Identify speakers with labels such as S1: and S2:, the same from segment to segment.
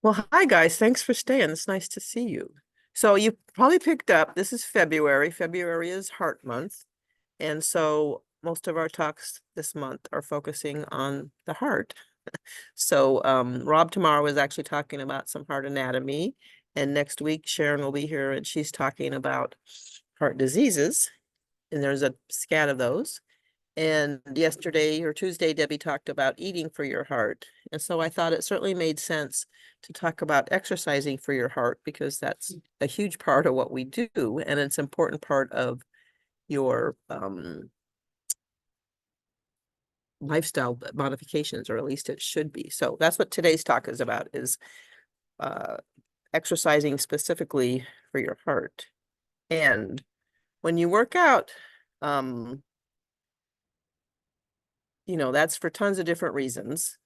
S1: Well, hi guys. Thanks for staying. It's nice to see you. So you probably picked up, this is February. February is Heart Month. And so most of our talks this month are focusing on the heart. So Rob tomorrow is actually talking about some heart anatomy. And next week, Sharon will be here and she's talking about heart diseases. And there's a scat of those. And yesterday or Tuesday, Debbie talked about eating for your heart. And so I thought it certainly made sense to talk about exercising for your heart because that's a huge part of what we do. And it's an important part of your lifestyle modifications, or at least it should be. So that's what today's talk is about, is uh, exercising specifically for your heart. And when you work out, um, that's for tons of different reasons.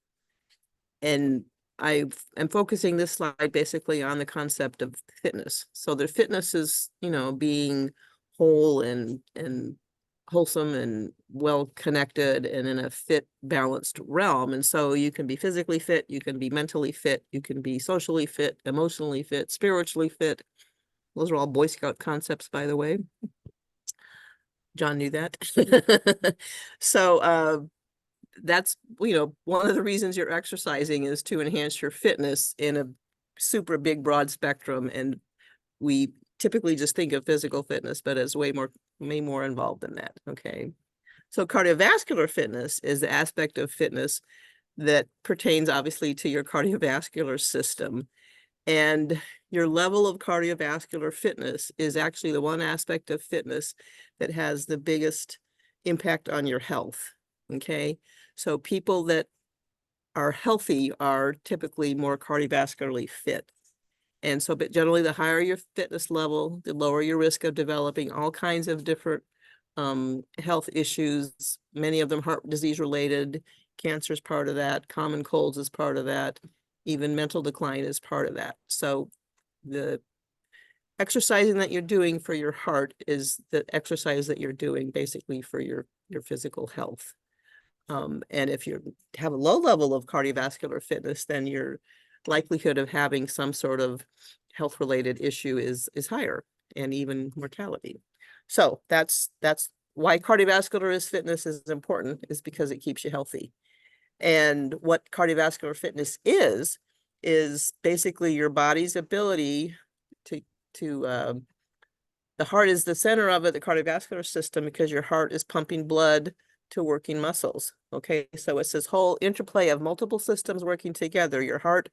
S1: And I am focusing this slide basically on the concept of fitness. So the fitness is, being whole and wholesome and well connected and in a fit, balanced realm. And so you can be physically fit, you can be mentally fit, you can be socially fit, emotionally fit, spiritually fit. Those are all Boy Scout concepts, by the way. John knew that. So that's, one of the reasons you're exercising is to enhance your fitness in a super big, broad spectrum. And we typically just think of physical fitness, but it's way more involved than that. Okay. So cardiovascular fitness is the aspect of fitness that pertains obviously to your cardiovascular system. And your level of cardiovascular fitness is actually the one aspect of fitness that has the biggest impact on your health. Okay. So people that are healthy are typically more cardiovascularly fit. And so, but generally, the higher your fitness level, the lower your risk of developing all kinds of different health issues, many of them heart disease related. Cancer is part of that. Common colds is part of that. Even mental decline is part of that. So the exercising that you're doing for your heart is the exercise that you're doing basically for your physical health. And if you have a low level of cardiovascular fitness, then your likelihood of having some sort of health related issue is higher, and even mortality. So that's why cardiovascular fitness is important, is because it keeps you healthy. And what cardiovascular fitness is basically your body's ability to the heart is the center of it, the cardiovascular system, because your heart is pumping blood to working muscles. Okay, so it's this whole interplay of multiple systems working together. Your heart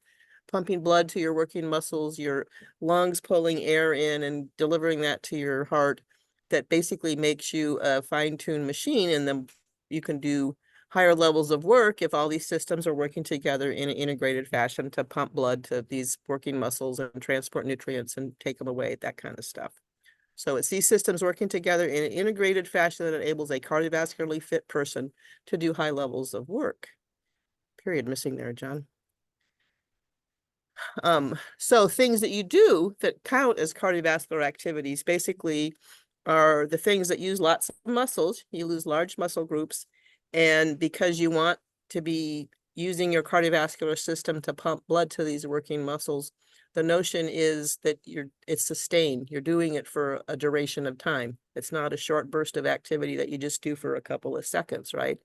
S1: pumping blood to your working muscles, your lungs pulling air in and delivering that to your heart, that basically makes you a fine-tuned machine, and then you can do higher levels of work if all these systems are working together in an integrated fashion to pump blood to these working muscles and transport nutrients and take them away, that kind of stuff. So it's these systems working together in an integrated fashion that enables a cardiovascularly fit person to do high levels of work. Period missing there, John. So things that you do that count as cardiovascular activities basically are the things that use lots of muscles. You use large muscle groups, and because you want to be using your cardiovascular system to pump blood to these working muscles, the notion is that it's sustained. You're doing it for a duration of time. It's not a short burst of activity that you just do for a couple of seconds, right?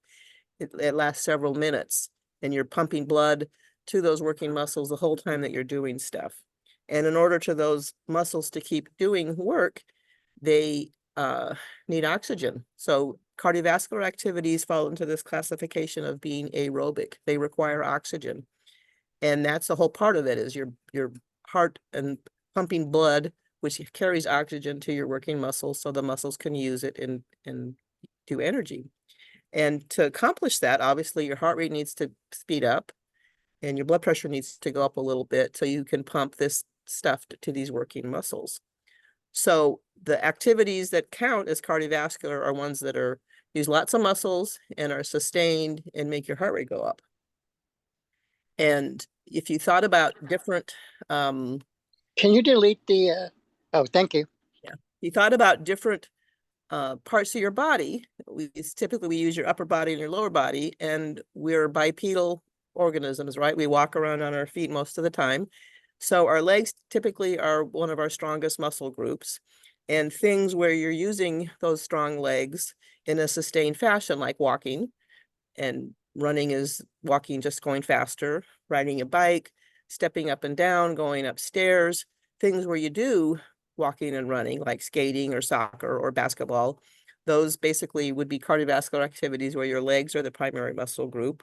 S1: It lasts several minutes, and you're pumping blood to those working muscles the whole time that you're doing stuff. And in order to those muscles to keep doing work, they need oxygen. So cardiovascular activities fall into this classification of being aerobic. They require oxygen. And that's the whole part of it, is your heart and pumping blood, which carries oxygen to your working muscles so the muscles can use it and do energy. And to accomplish that, obviously your heart rate needs to speed up and your blood pressure needs to go up a little bit so you can pump this stuff to these working muscles. So the activities that count as cardiovascular are ones that use lots of muscles and are sustained and make your heart rate go up. And if you thought about different,
S2: Can you delete the, oh, thank you.
S1: yeah, you thought about different parts of your body, typically we use your upper body and your lower body, and we're bipedal organisms, right? We walk around on our feet most of the time. So our legs typically are one of our strongest muscle groups. And things where you're using those strong legs in a sustained fashion, like walking, and running is walking, just going faster, riding a bike, stepping up and down, going upstairs, things where you do walking and running, like skating or soccer or basketball. Those basically would be cardiovascular activities where your legs are the primary muscle group.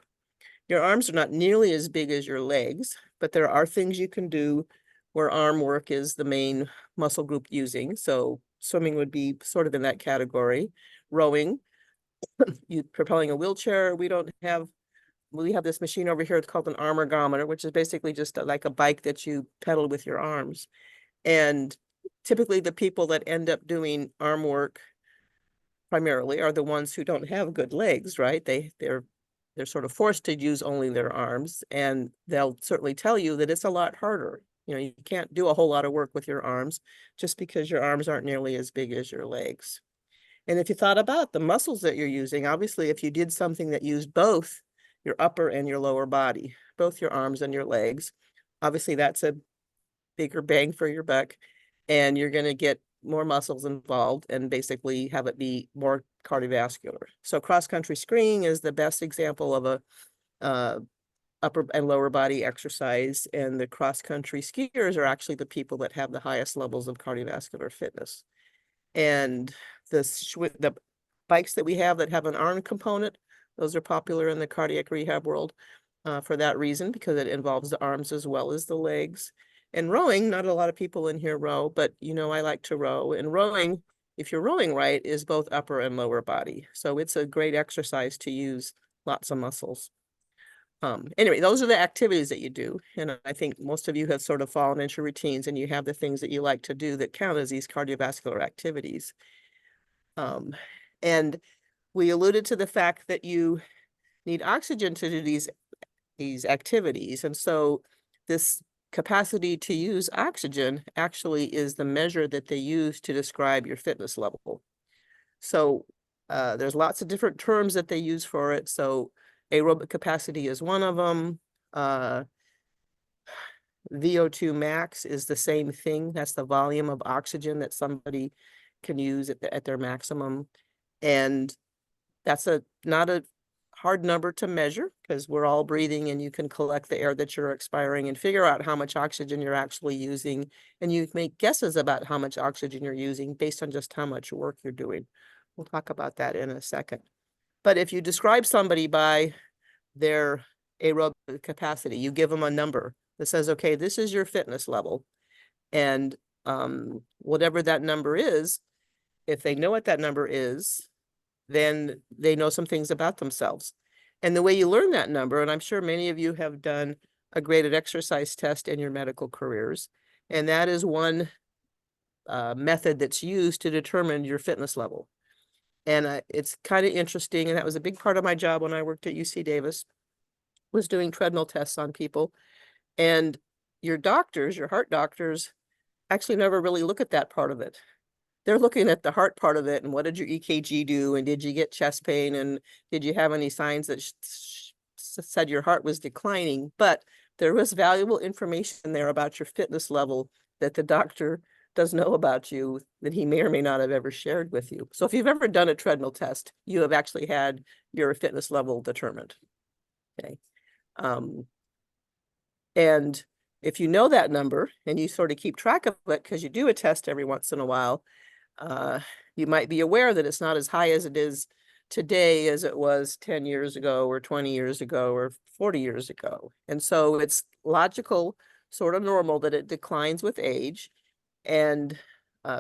S1: Your arms are not nearly as big as your legs, but there are things you can do where arm work is the main muscle group using. So swimming would be sort of in that category. Rowing, you propelling a wheelchair. We have this machine over here. It's called an arm ergometer, which is basically just like a bike that you pedal with your arms. And typically the people that end up doing arm work primarily are the ones who don't have good legs, right? They're sort of forced to use only their arms, and they'll certainly tell you that it's a lot harder. You know, you can't do a whole lot of work with your arms just because your arms aren't nearly as big as your legs. And if you thought about the muscles that you're using, obviously, if you did something that used both your upper and your lower body, both your arms and your legs, obviously that's a bigger bang for your buck, and you're going to get more muscles involved and basically have it be more cardiovascular. So cross-country skiing is the best example of a upper and lower body exercise, and the cross-country skiers are actually the people that have the highest levels of cardiovascular fitness. And the bikes that we have that have an arm component, those are popular in the cardiac rehab world for that reason, because it involves the arms as well as the legs. And rowing, not a lot of people in here row, but you know, I like to row. And rowing, if you're rowing right, is both upper and lower body. So it's a great exercise to use lots of muscles. Anyway, those are the activities that you do. And I think most of you have sort of fallen into routines, and you have the things that you like to do that count as these cardiovascular activities. And we alluded to the fact that you need oxygen to do these activities. And so this capacity to use oxygen actually is the measure that they use to describe your fitness level. So there's lots of different terms that they use for it. So aerobic capacity is one of them. VO2 max is the same thing. That's the volume of oxygen that somebody can use at their maximum. And that's not a hard number to measure, because we're all breathing, and you can collect the air that you're expiring and figure out how much oxygen you're actually using. And you make guesses about how much oxygen you're using based on just how much work you're doing. We'll talk about that in a second. But if you describe somebody by their aerobic capacity, you give them a number that says, okay, this is your fitness level. And whatever that number is, if they know what that number is, then they know some things about themselves. And the way you learn that number, and I'm sure many of you have done a graded exercise test in your medical careers, and that is one method that's used to determine your fitness level. And it's kind of interesting, and that was a big part of my job when I worked at UC Davis, was doing treadmill tests on people. And your doctors, your heart doctors, actually never really look at that part of it. They're looking at the heart part of it, and what did your EKG do, and did you get chest pain, and did you have any signs that said your heart was declining? But there was valuable information there about your fitness level that the doctor does know about you that he may or may not have ever shared with you. So if you've ever done a treadmill test, you have actually had your fitness level determined. Okay. And if you know that number and you sort of keep track of it, because you do a test every once in a while, you might be aware that it's not as high as it is today as it was 10 years ago or 20 years ago or 40 years ago. And so it's logical, sort of normal, that it declines with age. And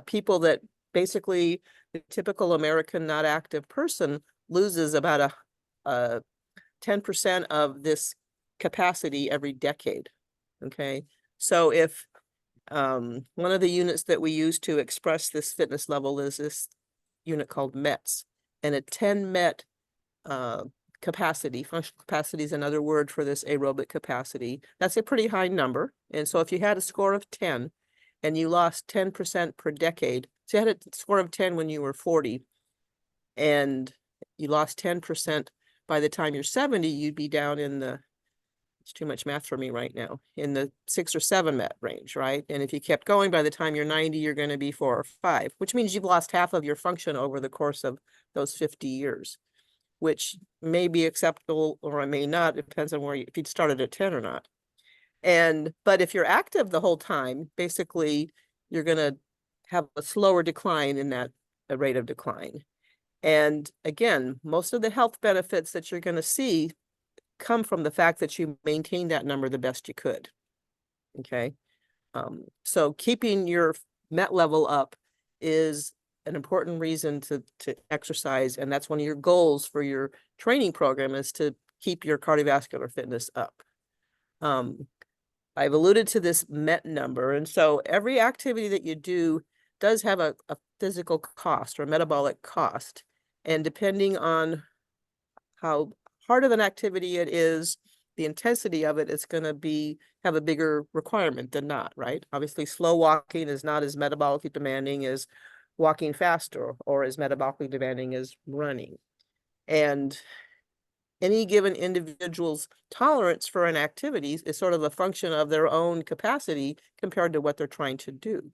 S1: people that basically, the typical American not active person loses about a 10% of this capacity every decade. Okay. So if one of the units that we use to express this fitness level is this unit called METs, and a 10 MET capacity, functional capacity is another word for this aerobic capacity. That's a pretty high number. And so if you had a score of 10 and you lost 10% per decade, so you had a score of 10 when you were 40 and you lost 10% by the time you're 70, you'd be down in the it's too much math for me right now, in the 6 or 7 met range, right? And if you kept going, by the time you're 90, you're going to be 4 or 5, which means you've lost half of your function over the course of those 50 years, which may be acceptable or it may not. It depends on if you'd started at 10 or not. But if you're active the whole time, basically you're going to have a slower decline in that rate of decline. And again, most of the health benefits that you're going to see come from the fact that you maintain that number the best you could. Okay. So keeping your MET level up is an important reason to exercise. And that's one of your goals for your training program, is to keep your cardiovascular fitness up. I've alluded to this MET number. And so every activity that you do does have a physical cost or metabolic cost. And depending on how hard of an activity it is, the intensity of it, it's going to have a bigger requirement than not, right? Obviously, slow walking is not as metabolically demanding as walking faster, or as metabolically demanding as running. And any given individual's tolerance for an activity is sort of a function of their own capacity compared to what they're trying to do.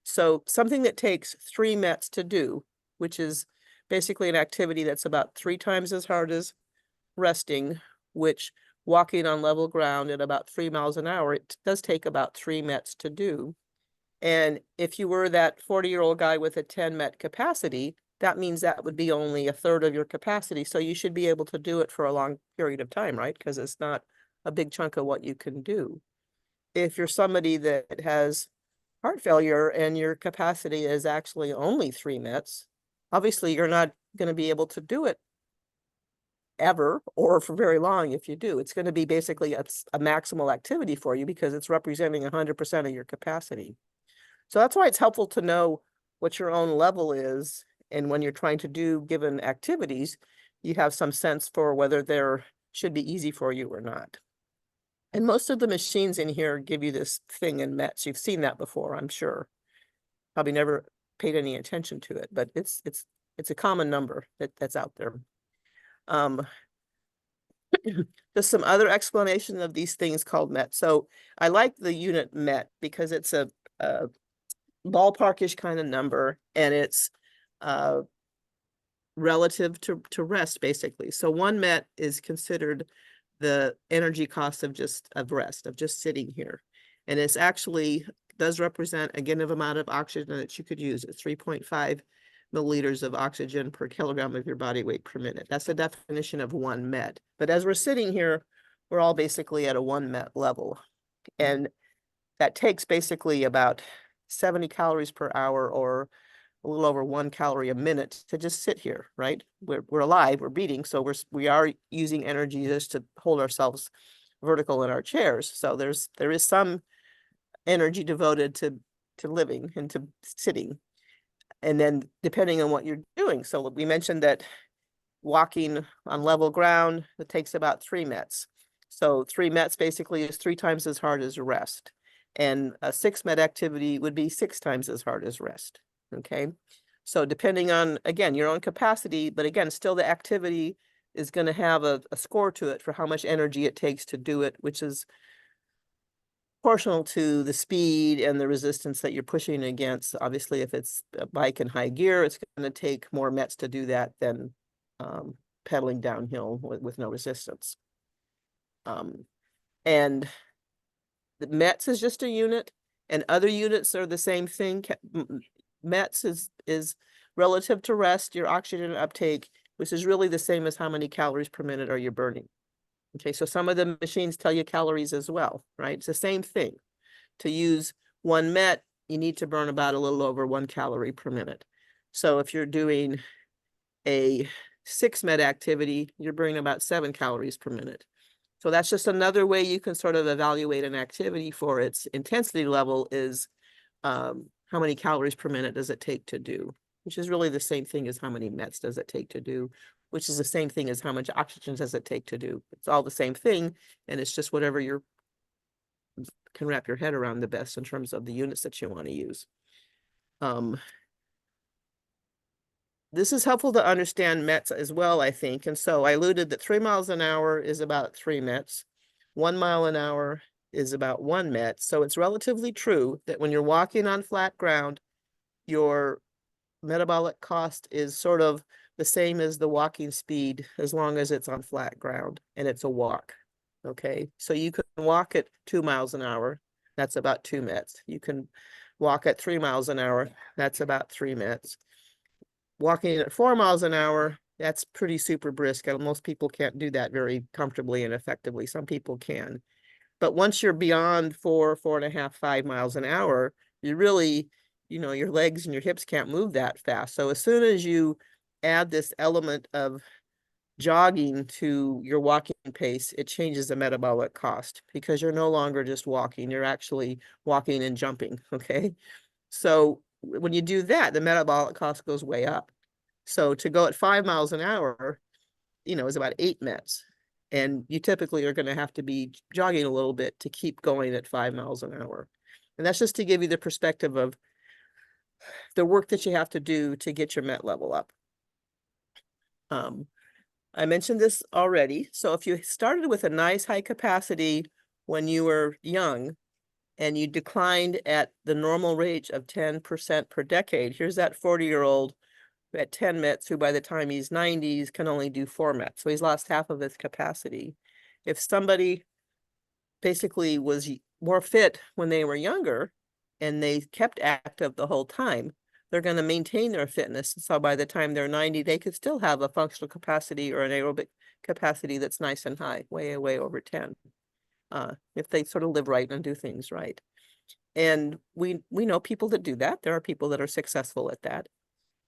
S1: So something that takes 3 METs to do, which is basically an activity that's about 3 times as hard as resting, which walking on level ground at about 3 miles an hour, it does take about 3 METs to do. And if you were that 40-year-old guy with a 10 MET capacity, that means that would be only a third of your capacity. So you should be able to do it for a long period of time, right? Because it's not a big chunk of what you can do. If you're somebody that has heart failure and your capacity is actually only 3 METs, obviously you're not going to be able to do it ever or for very long. If you do, it's going to be basically a maximal activity for you because it's representing 100% of your capacity. So that's why it's helpful to know what your own level is. And when you're trying to do given activities, you have some sense for whether they should be easy for you or not. And most of the machines in here give you this thing in METs. You've seen that before, I'm sure. Probably never paid any attention to it, but it's a common number that's out there. Just some other explanation of these things called MET. So I like the unit MET because it's a ballparkish kind of number, and it's relative to rest, basically. So 1 MET is considered the energy cost of rest, of just sitting here. And it's actually does represent a given amount of oxygen that you could use. It's 3.5 milliliters of oxygen per kilogram of your body weight per minute. That's the definition of 1 MET. But as we're sitting here, we're all basically at a 1 MET level. And that takes basically about 70 calories per hour, or a little over 1 calorie a minute, to just sit here, right? We're alive, we're breathing, so we are using energy just to hold ourselves vertical in our chairs. So there is some energy devoted to living and to sitting. And then depending on what you're doing. So we mentioned that walking on level ground, it takes about 3 METs. So 3 METs basically is 3 times as hard as rest. And a 6 MET activity would be 6 times as hard as rest. Okay. So depending on, again, your own capacity, but again, still the activity is going to have a score to it for how much energy it takes to do it, which is proportional to the speed and the resistance that you're pushing against. Obviously, if it's a bike in high gear, it's going to take more METs to do that than pedaling downhill with no resistance. And the METs is just a unit, and other units are the same thing. METs is relative to rest, your oxygen uptake, which is really the same as how many calories per minute are you burning. Okay, so some of the machines tell you calories as well, right? It's the same thing. To use 1 MET, you need to burn about a little over 1 calorie per minute. So if you're doing a 6 MET activity, you're burning about 7 calories per minute. So that's just another way you can sort of evaluate an activity for its intensity level, is how many calories per minute does it take to do, which is really the same thing as how many METs does it take to do, which is the same thing as how much oxygen does it take to do. It's all the same thing, and it's just whatever you can wrap your head around the best in terms of the units that you want to use. This is helpful to understand METs as well, I think. And so I alluded that 3 miles an hour is about 3 METs. 1 mile an hour is about 1 met. So it's relatively true that when you're walking on flat ground, your metabolic cost is sort of the same as the walking speed as long as it's on flat ground and it's a walk. Okay, so you can walk at 2 miles an hour, that's about 2 mets. You can walk at 3 miles an hour, that's about 3 mets. Walking at 4 miles an hour, that's pretty super brisk. And most people can't do that very comfortably and effectively. Some people can. But once you're beyond 4.5, 5 miles an hour, you really, your legs and your hips can't move that fast. So as soon as you add this element of jogging to your walking pace, it changes the metabolic cost because you're no longer just walking, you're actually walking and jumping, okay? So when you do that, the metabolic cost goes way up. So to go at 5 miles an hour, is about 8 mets. And you typically are going to have to be jogging a little bit to keep going at 5 miles an hour. And that's just to give you the perspective of the work that you have to do to get your met level up. I mentioned this already. So if you started with a nice high capacity when you were young and you declined at the normal rate of 10% per decade, here's that 40-year-old at 10 mets who by the time he's 90 can only do 4 mets. So he's lost half of his capacity. If somebody basically was more fit when they were younger and they kept active the whole time, they're going to maintain their fitness. So by the time they're 90, they could still have a functional capacity or an aerobic capacity that's nice and high, way, way over 10, if they sort of live right and do things right. And we know people that do that. There are people that are successful at that.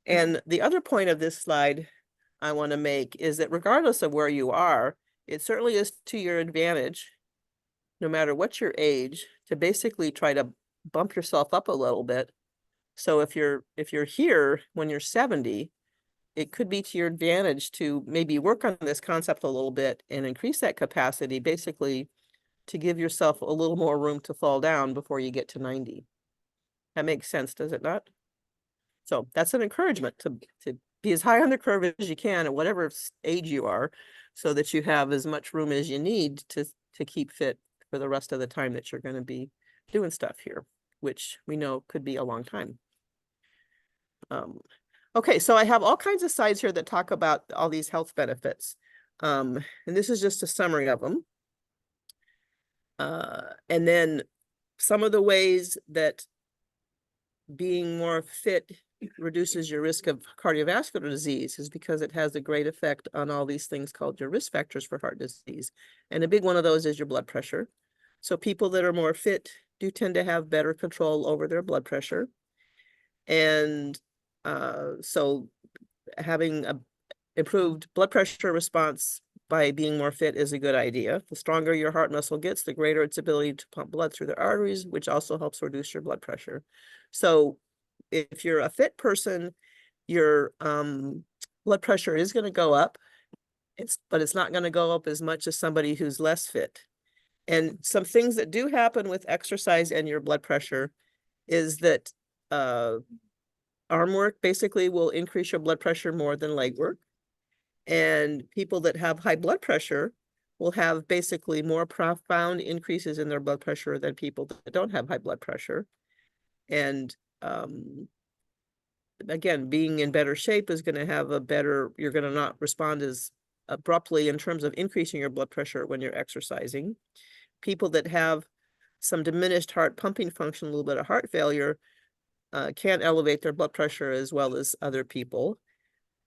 S1: And the other point of this slide I want to make is that regardless of where you are, it certainly is to your advantage, no matter what your age, to basically try to bump yourself up a little bit. So if you're here when you're 70, it could be to your advantage to maybe work on this concept a little bit and increase that capacity, basically to give yourself a little more room to fall down before you get to 90. That makes sense, does it not? So that's an encouragement to be as high on the curve as you can at whatever age you are, so that you have as much room as you need to keep fit for the rest of the time that you're going to be doing stuff here, which we know could be a long time. Okay, so I have all kinds of slides here that talk about all these health benefits. And this is just a summary of them. And then some of the ways that being more fit reduces your risk of cardiovascular disease is because it has a great effect on all these things called your risk factors for heart disease. And a big one of those is your blood pressure. So people that are more fit do tend to have better control over their blood pressure. And so having a improved blood pressure response by being more fit is a good idea. The stronger your heart muscle gets, the greater its ability to pump blood through the arteries, which also helps reduce your blood pressure. So if you're a fit person, your blood pressure is going to go up, but it's not going to go up as much as somebody who's less fit. And some things that do happen with exercise and your blood pressure is that arm work basically will increase your blood pressure more than leg work. And people that have high blood pressure will have basically more profound increases in their blood pressure than people that don't have high blood pressure. And again, being in better shape is going to have you're going to not respond as abruptly in terms of increasing your blood pressure when you're exercising. People that have some diminished heart pumping function, a little bit of heart failure, can't elevate their blood pressure as well as other people.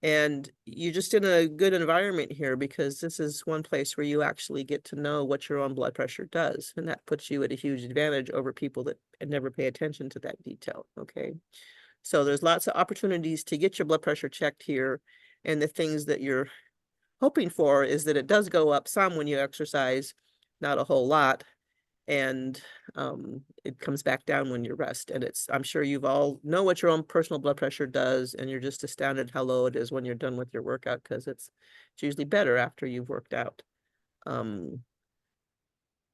S1: And you're just in a good environment here because this is one place where you actually get to know what your own blood pressure does. And that puts you at a huge advantage over people that never pay attention to that detail, okay? So there's lots of opportunities to get your blood pressure checked here. And the things that you're hoping for is that it does go up some when you exercise, not a whole lot. And it comes back down when you rest. And I'm sure you've all know what your own personal blood pressure does, and you're just astounded how low it is when you're done with your workout, because it's usually better after you've worked out. And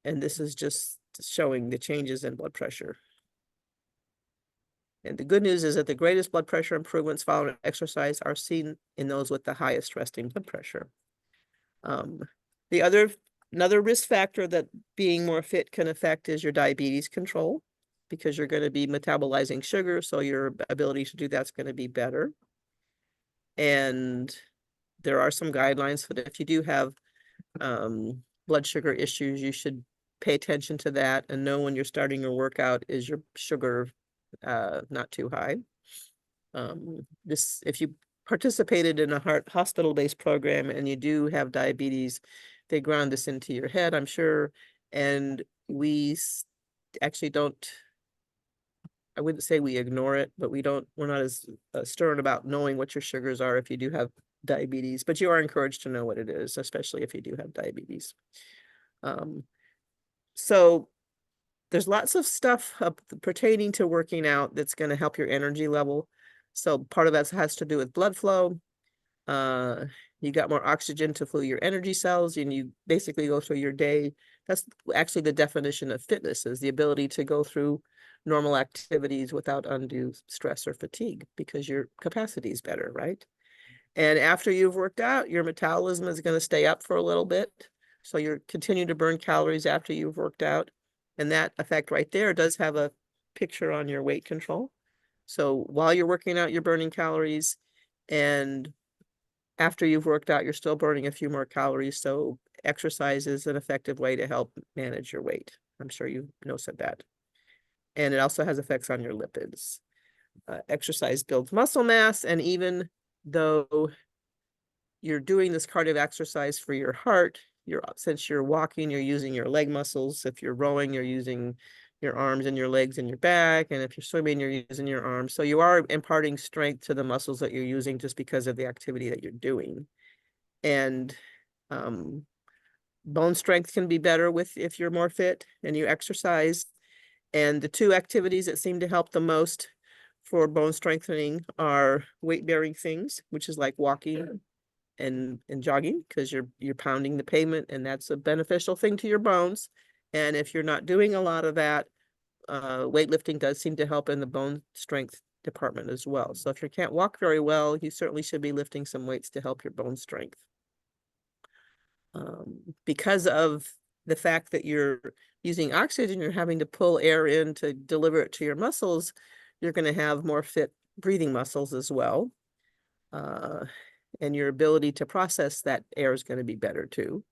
S1: this is just showing the changes in blood pressure. And the good news is that the greatest blood pressure improvements following exercise are seen in those with the highest resting blood pressure. The other Another risk factor that being more fit can affect is your diabetes control, because you're going to be metabolizing sugar, so your ability to do that's going to be better. And there are some guidelines that if you do have blood sugar issues, you should pay attention to that and know when you're starting your workout, is your sugar not too high. If you participated in a hospital-based program and you do have diabetes, they ground this into your head, I'm sure. And we actually don't, I wouldn't say we ignore it, but we're not as stern about knowing what your sugars are if you do have diabetes, but you are encouraged to know what it is, especially if you do have diabetes. So there's lots of stuff pertaining to working out that's going to help your energy level. So part of that has to do with blood flow. You got more oxygen to fuel your energy cells, and you basically go through your day. That's actually the definition of fitness, is the ability to go through normal activities without undue stress or fatigue, because your capacity is better, right? And after you've worked out, your metabolism is going to stay up for a little bit. So you're continue to burn calories after you've worked out. And that effect right there does have a picture on your weight control. So while you're working out, you're burning calories. And after you've worked out, you're still burning a few more calories. So exercise is an effective way to help manage your weight. I'm sure you said that. And it also has effects on your lipids. Exercise builds muscle mass, and even though you're doing this cardio exercise for your heart, since you're walking, you're using your leg muscles. If you're rowing, you're using your arms and your legs and your back. And if you're swimming, you're using your arms. So you are imparting strength to the muscles that you're using just because of the activity that you're doing. And bone strength can be better if you're more fit and you exercise. And the two activities that seem to help the most for bone strengthening are weight-bearing things, which is like walking and jogging, because you're pounding the pavement, and that's a beneficial thing to your bones. And if you're not doing a lot of that, weightlifting does seem to help in the bone strength department as well. So if you can't walk very well, you certainly should be lifting some weights to help your bone strength. Because of the fact that you're using oxygen, you're having to pull air in to deliver it to your muscles, you're going to have more fit breathing muscles as well. And your ability to process that air is going to be better too.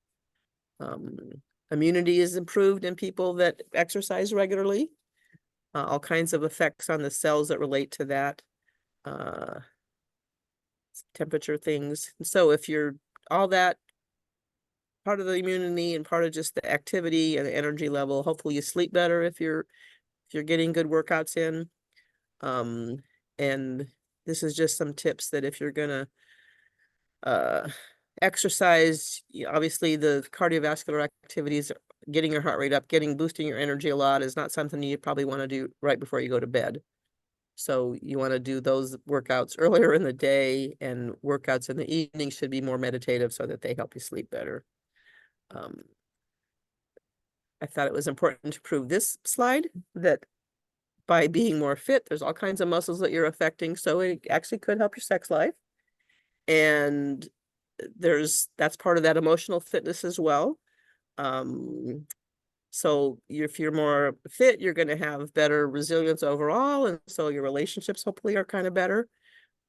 S1: Immunity is improved in people that exercise regularly. All kinds of effects on the cells that relate to that. Temperature things. So if you're all that, part of the immunity and part of just the activity and the energy level, hopefully you sleep better if you're getting good workouts in. And this is just some tips that if you're gonna exercise, obviously the cardiovascular activities, getting your heart rate up, boosting your energy a lot, is not something you probably want to do right before you go to bed. So you want to do those workouts earlier in the day, and workouts in the evening should be more meditative so that they help you sleep better. I thought it was important to prove this slide that by being more fit, there's all kinds of muscles that you're affecting. So it actually could help your sex life. And that's part of that emotional fitness as well. So if you're more fit, you're going to have better resilience overall. And so your relationships hopefully are kind of better.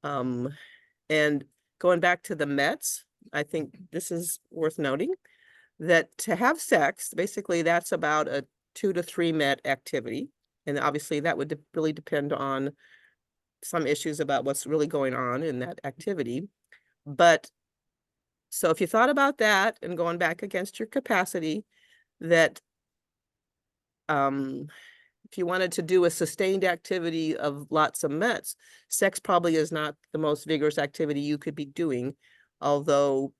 S1: And going back to the Mets, I think this is worth noting that to have sex, basically that's about a 2 to 3 Met activity. And obviously that would really depend on some issues about what's really going on in that activity. But so if you thought about that and going back against your capacity, that if you wanted to do a sustained activity of lots of Mets, sex probably is not the most vigorous activity you could be doing. Although,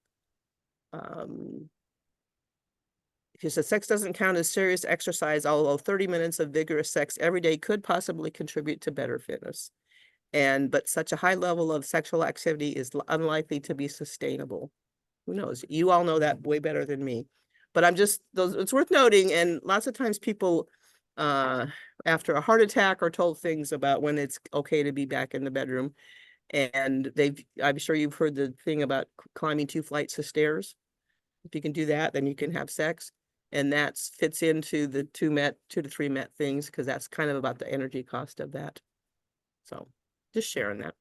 S1: if you said sex doesn't count as serious exercise, although 30 minutes of vigorous sex every day could possibly contribute to better fitness. But such a high level of sexual activity is unlikely to be sustainable. Who knows? You all know that way better than me. But it's worth noting. And lots of times people, after a heart attack, are told things about when it's okay to be back in the bedroom. And I'm sure you've heard the thing about climbing 2 flights of stairs. If you can do that, then you can have sex. And that fits into the 2 to 3 met things, because that's kind of about the energy cost of that. So just sharing that.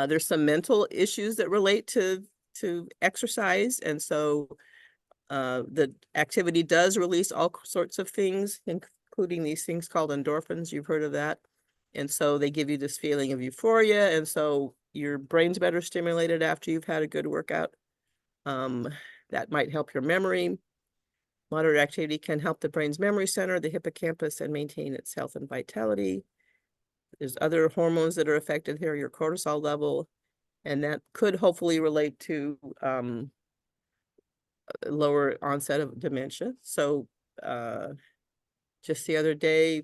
S1: There's some mental issues that relate to exercise. And so the activity does release all sorts of things, including these things called endorphins. You've heard of that. And so they give you this feeling of euphoria. And so your brain's better stimulated after you've had a good workout. That might help your memory. Moderate activity can help the brain's memory center, the hippocampus, and maintain its health and vitality. There's other hormones that are affected here, your cortisol level, and that could hopefully relate to lower onset of dementia. So just the other day,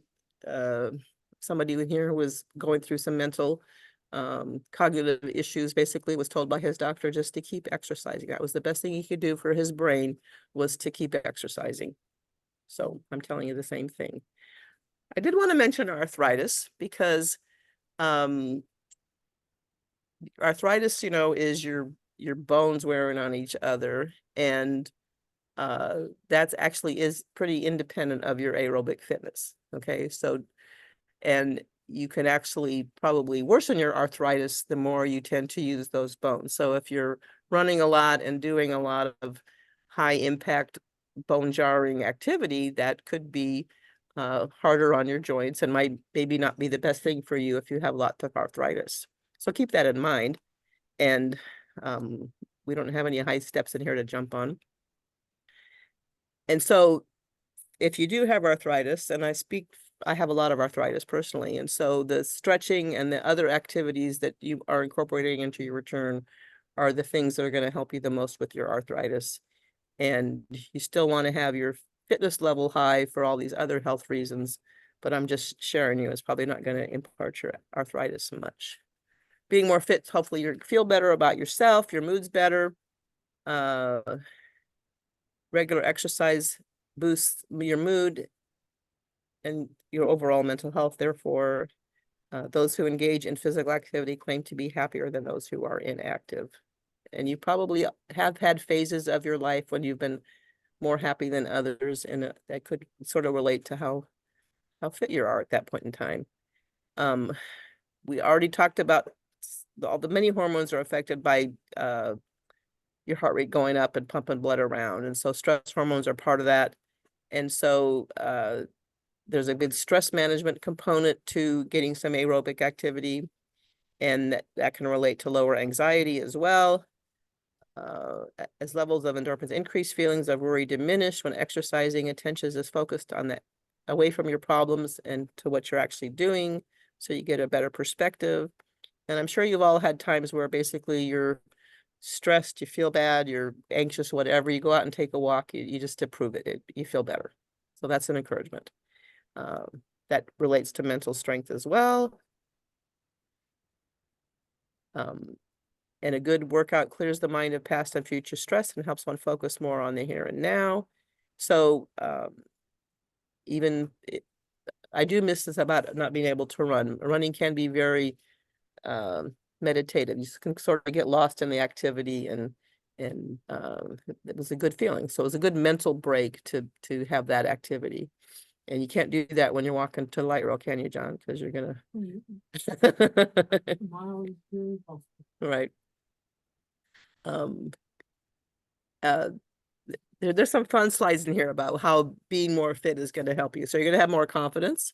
S1: somebody here was going through some mental cognitive issues, basically was told by his doctor just to keep exercising. That was the best thing he could do for his brain, was to keep exercising. So I'm telling you the same thing. I did want to mention arthritis, because arthritis, is your bones wearing on each other, and that's actually is pretty independent of your aerobic fitness. Okay, so and you can actually probably worsen your arthritis the more you tend to use those bones. So if you're running a lot and doing a lot of high impact bone jarring activity, that could be harder on your joints and might maybe not be the best thing for you if you have lots of arthritis. So keep that in mind. And we don't have any high steps in here to jump on. And so if you do have arthritis, and I have a lot of arthritis personally, and so the stretching and the other activities that you are incorporating into your return are the things that are going to help you the most with your arthritis. And you still want to have your fitness level high for all these other health reasons, but I'm just sharing you, it's probably not going to impart your arthritis much. Being more fit, hopefully you feel better about yourself, your mood's better. Regular exercise boosts your mood and your overall mental health. Therefore, those who engage in physical activity claim to be happier than those who are inactive. And you probably have had phases of your life when you've been more happy than others, and that could sort of relate to how fit you are at that point in time. We already talked about all the many hormones are affected by your heart rate going up and pumping blood around, and so stress hormones are part of that. And so there's a good stress management component to getting some aerobic activity, and that can relate to lower anxiety as well. As levels of endorphins increase, feelings of worry diminish when exercising. Attention is focused on that, away from your problems and to what you're actually doing, so you get a better perspective. And I'm sure you've all had times where basically you're stressed, you feel bad, you're anxious, whatever. You go out and take a walk, you just to prove it, you feel better. So that's an encouragement. That relates to mental strength as well. And a good workout clears the mind of past and future stress and helps one focus more on the here and now. So I do miss this about not being able to run. Running can be very meditative. You can sort of get lost in the activity, and it was a good feeling. So it was a good mental break to have that activity. And you can't do that when you're walking to light rail, can you, John? Because you're gonna right. There's some fun slides in here about how being more fit is going to help you. So you're going to have more confidence.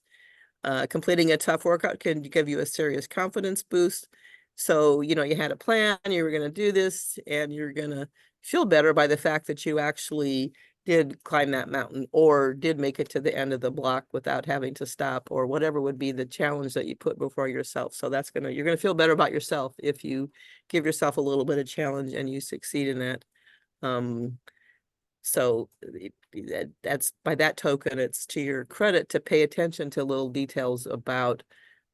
S1: Completing a tough workout can give you a serious confidence boost. So, you had a plan, you were going to do this, and you're going to feel better by the fact that you actually did climb that mountain or did make it to the end of the block without having to stop, or whatever would be the challenge that you put before yourself. So you're going to feel better about yourself if you give yourself a little bit of challenge and you succeed in that. So that's by that token, it's to your credit to pay attention to little details about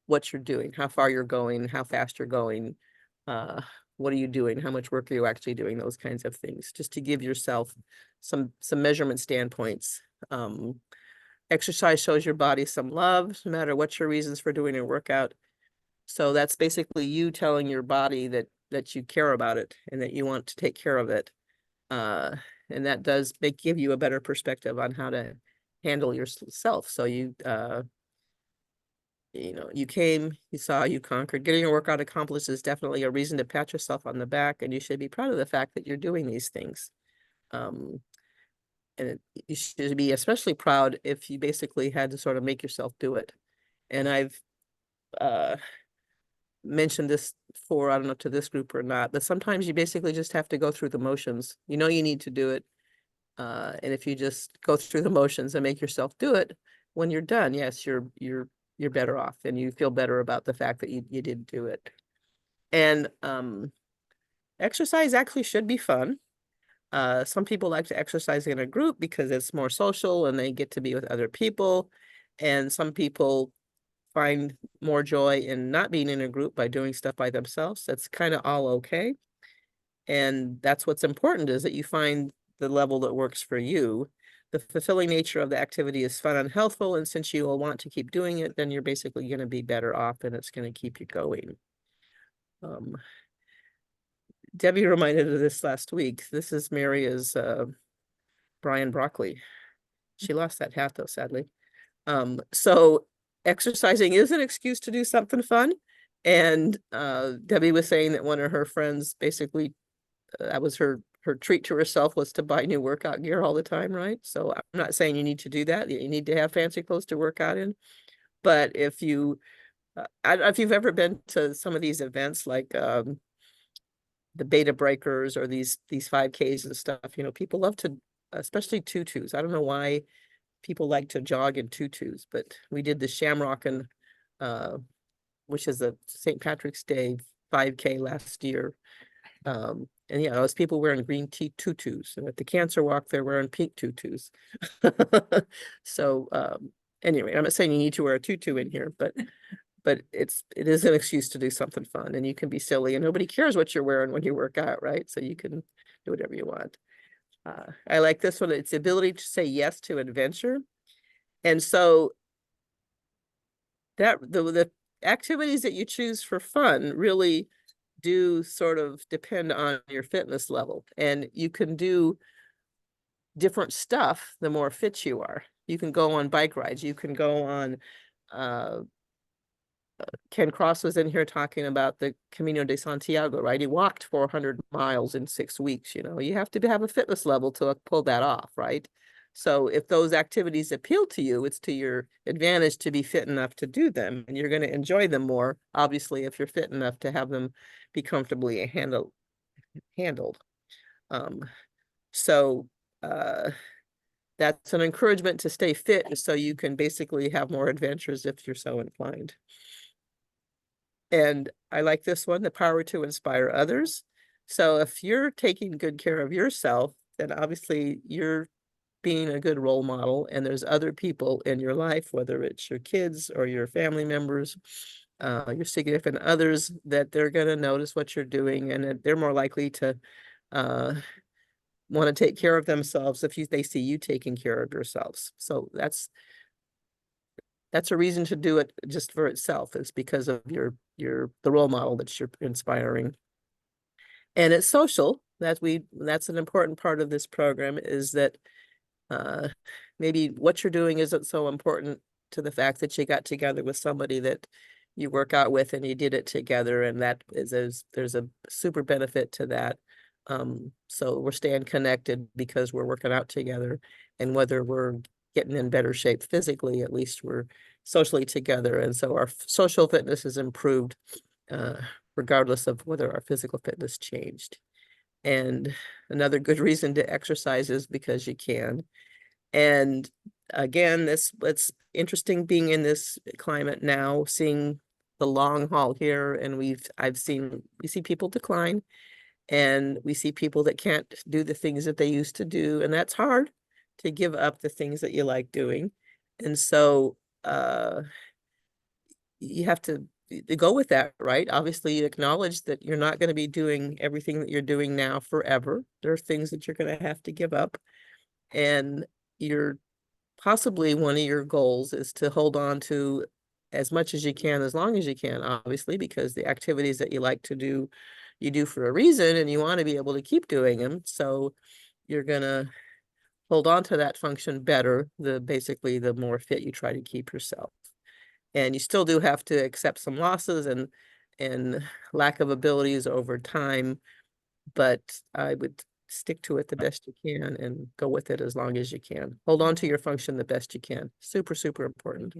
S1: what you're doing, how far you're going, how fast you're going, what are you doing, how much work are you actually doing, those kinds of things, just to give yourself some measurement standpoints. Exercise shows your body some love, no matter what your reasons for doing a workout. So that's basically you telling your body that you care about it and that you want to take care of it. Uh, and that does give you a better perspective on how to handle yourself. So you came, you saw, you conquered. Getting your workout accomplished is definitely a reason to pat yourself on the back, and you should be proud of the fact that you're doing these things. Um, and you should be especially proud if you basically had to sort of make yourself do it. And I've uh, mentioned this before, I don't know to this group or not, but sometimes you basically just have to go through the motions. You know you need to do it. And if you just go through the motions and make yourself do it, when you're done, yes, you're better off and you feel better about the fact that you did do it. And exercise actually should be fun. Some people like to exercise in a group because it's more social and they get to be with other people. And some people find more joy in not being in a group by doing stuff by themselves. That's kind of all okay. And that's what's important, is that you find the level that works for you. The fulfilling nature of the activity is fun and healthful. And since you will want to keep doing it, then you're basically going to be better off and it's going to keep you going. Debbie reminded of this last week. This is Maria's Brian Broccoli. She lost that hat though, sadly. So exercising is an excuse to do something fun. And Debbie was saying that one of her friends basically, that was her treat to herself, was to buy new workout gear all the time, right? So I'm not saying you need to do that. You need to have fancy clothes to work out in. But if you, I don't know if you've ever been to some of these events like the Beta Breakers or these 5Ks and stuff, people love to, especially tutus. I don't know why people like to jog in tutus, but we did the Shamrock and which is a St. Patrick's Day 5K last year. And yeah, those people wearing green tutus, and at the cancer walk, they're wearing pink tutus. So anyway, I'm not saying you need to wear a tutu in here, but it is an excuse to do something fun, and you can be silly, and nobody cares what you're wearing when you work out, right? So you can do whatever you want. I like this one. It's the ability to say yes to adventure. And so that the activities that you choose for fun really do sort of depend on your fitness level. And you can do different stuff the more fit you are. You can go on bike rides. You can go on Ken Cross was in here talking about the Camino de Santiago, right? He walked 400 miles in 6 weeks. You have to have a fitness level to pull that off, right? So if those activities appeal to you, it's to your advantage to be fit enough to do them, and you're going to enjoy them more, obviously, if you're fit enough to have them be comfortably handled. So that's an encouragement to stay fit, so you can basically have more adventures if you're so inclined. And I like this one, the power to inspire others. So if you're taking good care of yourself, then obviously you're being a good role model, and there's other people in your life, whether it's your kids or your family members, your significant others, that they're going to notice what you're doing, and that they're more likely to want to take care of themselves if they see you taking care of yourselves. So that's a reason to do it just for itself. It's because of the role model that you're inspiring. And it's social. That's an important part of this program, is that maybe what you're doing isn't so important to the fact that you got together with somebody that you work out with and you did it together, and that there's a super benefit to that. So we're staying connected because we're working out together, and whether we're getting in better shape physically, at least we're socially together. And so our social fitness is improved, regardless of whether our physical fitness changed. And another good reason to exercise is because you can. And again, it's interesting being in this climate now, seeing the long haul here, and we see people decline, and we see people that can't do the things that they used to do, and that's hard, to give up the things that you like doing. And so you have to go with that, right? Obviously, you acknowledge that you're not going to be doing everything that you're doing now forever. There are things that you're going to have to give up, and possibly one of your goals is to hold on to as much as you can, as long as you can, obviously, because the activities that you like to do, you do for a reason, and you want to be able to keep doing them. So you're gonna hold on to that function better, basically the more fit you try to keep yourself. And you still do have to accept some losses and lack of abilities over time, but I would stick to it the best you can and go with it as long as you can. Hold on to your function the best you can. Super, super important.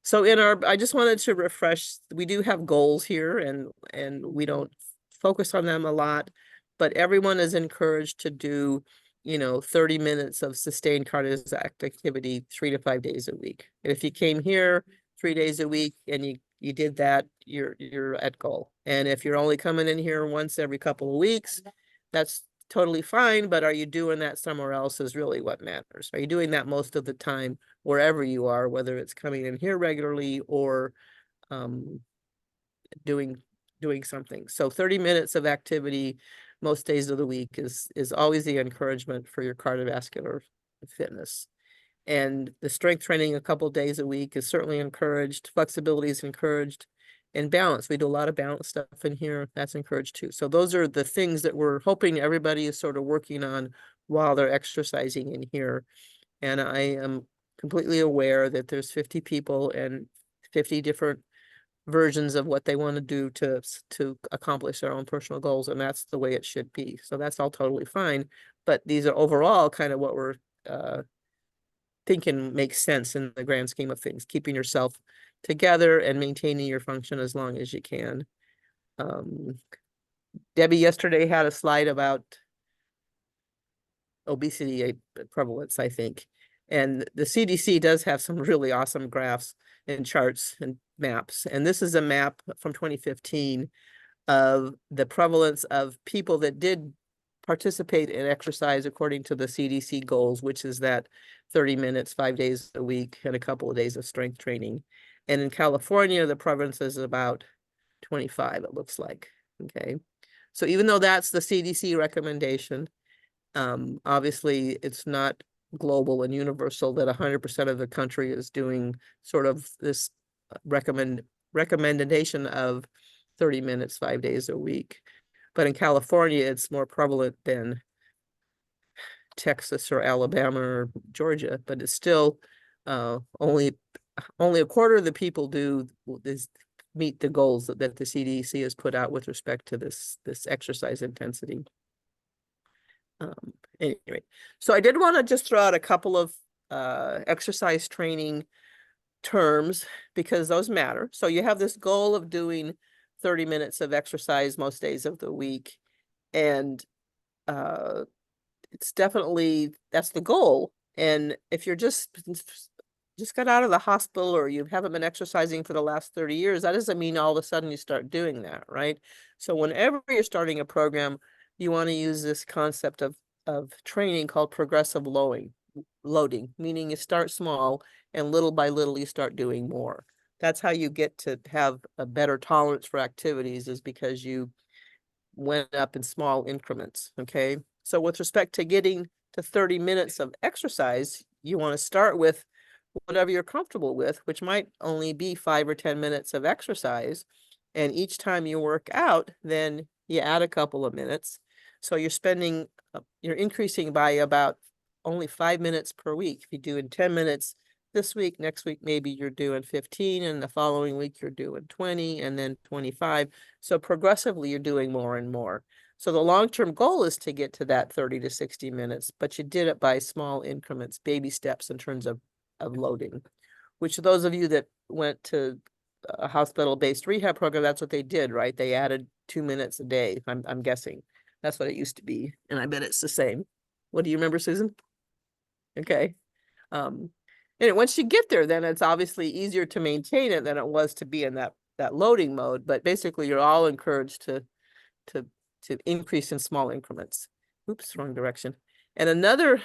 S1: So I just wanted to refresh, we do have goals here and we don't focus on them a lot, but everyone is encouraged to do, 30 minutes of sustained cardiac activity 3 to 5 days a week. And if you came here 3 days a week and you did that, you're at goal. And if you're only coming in here once every couple of weeks, that's totally fine, but are you doing that somewhere else is really what matters. Are you doing that most of the time wherever you are, whether it's coming in here regularly or doing something? So 30 minutes of activity most days of the week is always the encouragement for your cardiovascular fitness. And the strength training a couple days a week is certainly encouraged. Flexibility is encouraged. And balance. We do a lot of balance stuff in here. That's encouraged too. So those are the things that we're hoping everybody is sort of working on while they're exercising in here. And I am completely aware that there's 50 people and 50 different versions of what they want to do to accomplish their own personal goals. And that's the way it should be. So that's all totally fine. But these are overall kind of what we're thinking makes sense in the grand scheme of things, keeping yourself together and maintaining your function as long as you can. Debbie yesterday had a slide about obesity prevalence, I think. And the CDC does have some really awesome graphs and charts and maps. And this is a map from 2015 of the prevalence of people that did participate in exercise according to the CDC goals, which is that 30 minutes, 5 days a week, and a couple of days of strength training. And in California, the prevalence is about 25, it looks like. Okay. So even though that's the CDC recommendation, obviously it's not global and universal that 100% of the country is doing sort of this recommendation of 30 minutes, 5 days a week. But in California, it's more prevalent than Texas or Alabama or Georgia, but it's still only a quarter of the people do meet the goals that the CDC has put out with respect to this exercise intensity. Anyway, so I did want to just throw out a couple of exercise training terms because those matter. So you have this goal of doing 30 minutes of exercise most days of the week. And it's definitely, that's the goal. And if you're just got out of the hospital or you haven't been exercising for the last 30 years, that doesn't mean all of a sudden you start doing that, right? So whenever you're starting a program, you want to use this concept of training called progressive loading, meaning you start small and little by little you start doing more. That's how you get to have a better tolerance for activities, is because you went up in small increments, okay? So with respect to getting to 30 minutes of exercise, you want to start with whatever you're comfortable with, which might only be 5 or 10 minutes of exercise. And each time you work out, then you add a couple of minutes. So you're increasing by about only 5 minutes per week. If you do in 10 minutes this week, next week, maybe you're doing 15, and the following week you're doing 20, and then 25. So progressively you're doing more and more. So the long-term goal is to get to that 30 to 60 minutes, but you did it by small increments, baby steps in terms of loading, which those of you that went to a hospital-based rehab program, that's what they did, right? They added 2 minutes a day, I'm guessing. That's what it used to be, and I bet it's the same. What do you remember, Susan? Okay. And once you get there, then it's obviously easier to maintain it than it was to be in that loading mode. But basically, you're all encouraged to increase in small increments. Oops, wrong direction. And another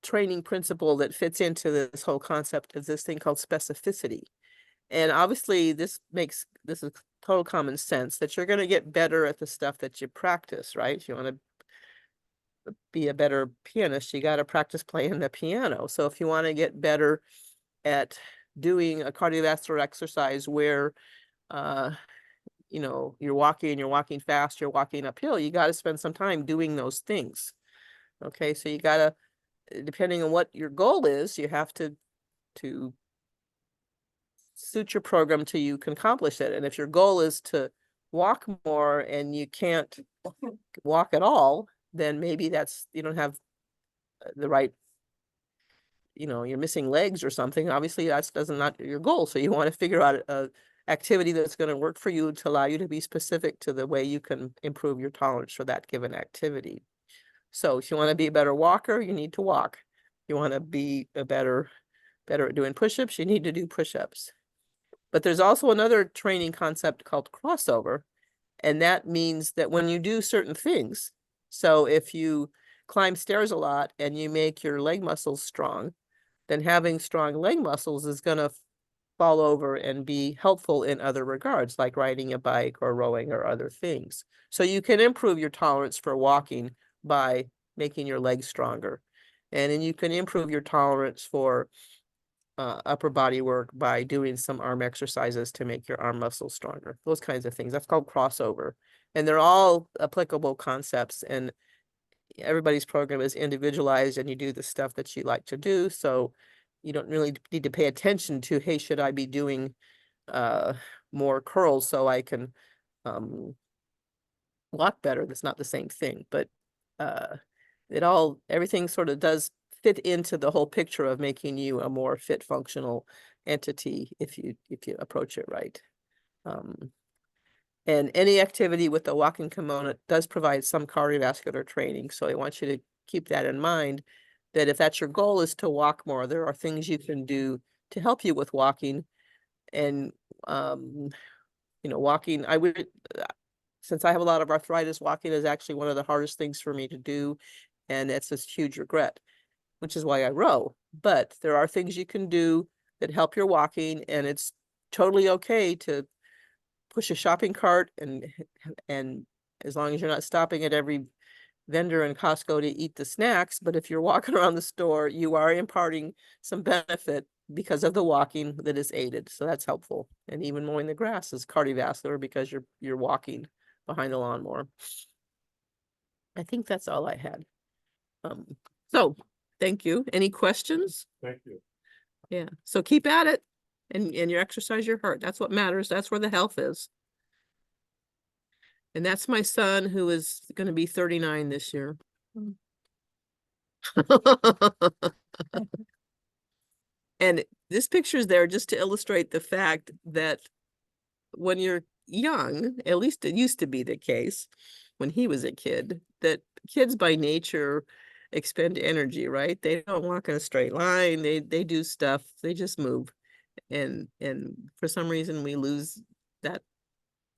S1: training principle that fits into this whole concept is this thing called specificity. And obviously, this is total common sense that you're going to get better at the stuff that you practice, right? If you want to be a better pianist, you got to practice playing the piano. So if you want to get better at doing a cardiovascular exercise where you know, you're walking fast, you're walking uphill, you got to spend some time doing those things. Okay, so you got to, depending on what your goal is, you have to suit your program till you can accomplish it. And if your goal is to walk more and you can't walk at all, then maybe that's, you don't have the right, you know, you're missing legs or something. Obviously that's not your goal. So you want to figure out a activity that's going to work for you to allow you to be specific to the way you can improve your tolerance for that given activity. So if you want to be a better walker, you need to walk. You want to be a better at doing push-ups, you need to do push-ups. But there's also another training concept called crossover. And that means that when you do certain things, so if you climb stairs a lot and you make your leg muscles strong, then having strong leg muscles is going to fall over and be helpful in other regards, like riding a bike or rowing or other things. So you can improve your tolerance for walking by making your legs stronger. And then you can improve your tolerance for upper body work by doing some arm exercises to make your arm muscles stronger. Those kinds of things. That's called crossover. And they're all applicable concepts, and everybody's program is individualized and you do the stuff that you like to do. So you don't really need to pay attention to, hey, should I be doing more curls so I can walk better? That's not the same thing, but everything sort of does fit into the whole picture of making you a more fit, functional entity if you approach it right. And any activity with the walking component does provide some cardiovascular training. So I want you to keep that in mind, that if that's your goal, is to walk more, there are things you can do to help you with walking. And you know, walking, since I have a lot of arthritis, walking is actually one of the hardest things for me to do. And it's a huge regret, which is why I row. But there are things you can do that help your walking, and it's totally okay to push a shopping cart, and as long as you're not stopping at every vendor in Costco to eat the snacks. But if you're walking around the store, you are imparting some benefit because of the walking that is aided. So that's helpful. And even mowing the grass is cardiovascular because you're walking behind the lawnmower. I think that's all I had. So thank you. Any questions?
S3: Thank you.
S1: Yeah. So keep at it, and you exercise your heart. That's what matters. That's where the health is. And that's my son, who is going to be 39 this year. And this picture is there just to illustrate the fact that when you're young, at least it used to be the case when he was a kid, that kids by nature expend energy, right? They don't walk in a straight line. They do stuff. They just move. And for some reason we lose that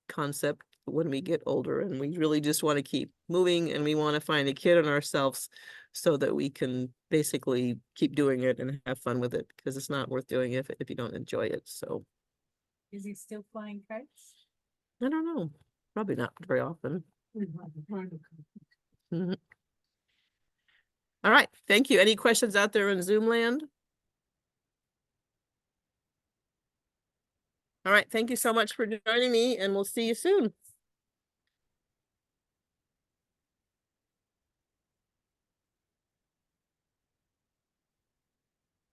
S1: concept when we get older, and we really just want to keep moving, and we want to find a kid in ourselves so that we can basically keep doing it and have fun with it, because it's not worth doing if you don't enjoy it. So
S4: Is he still flying kites?
S1: I don't know, probably not very often. Mhm. All right, thank you. Any questions out there in Zoom land? All right, thank you so much for joining me, and we'll see you soon.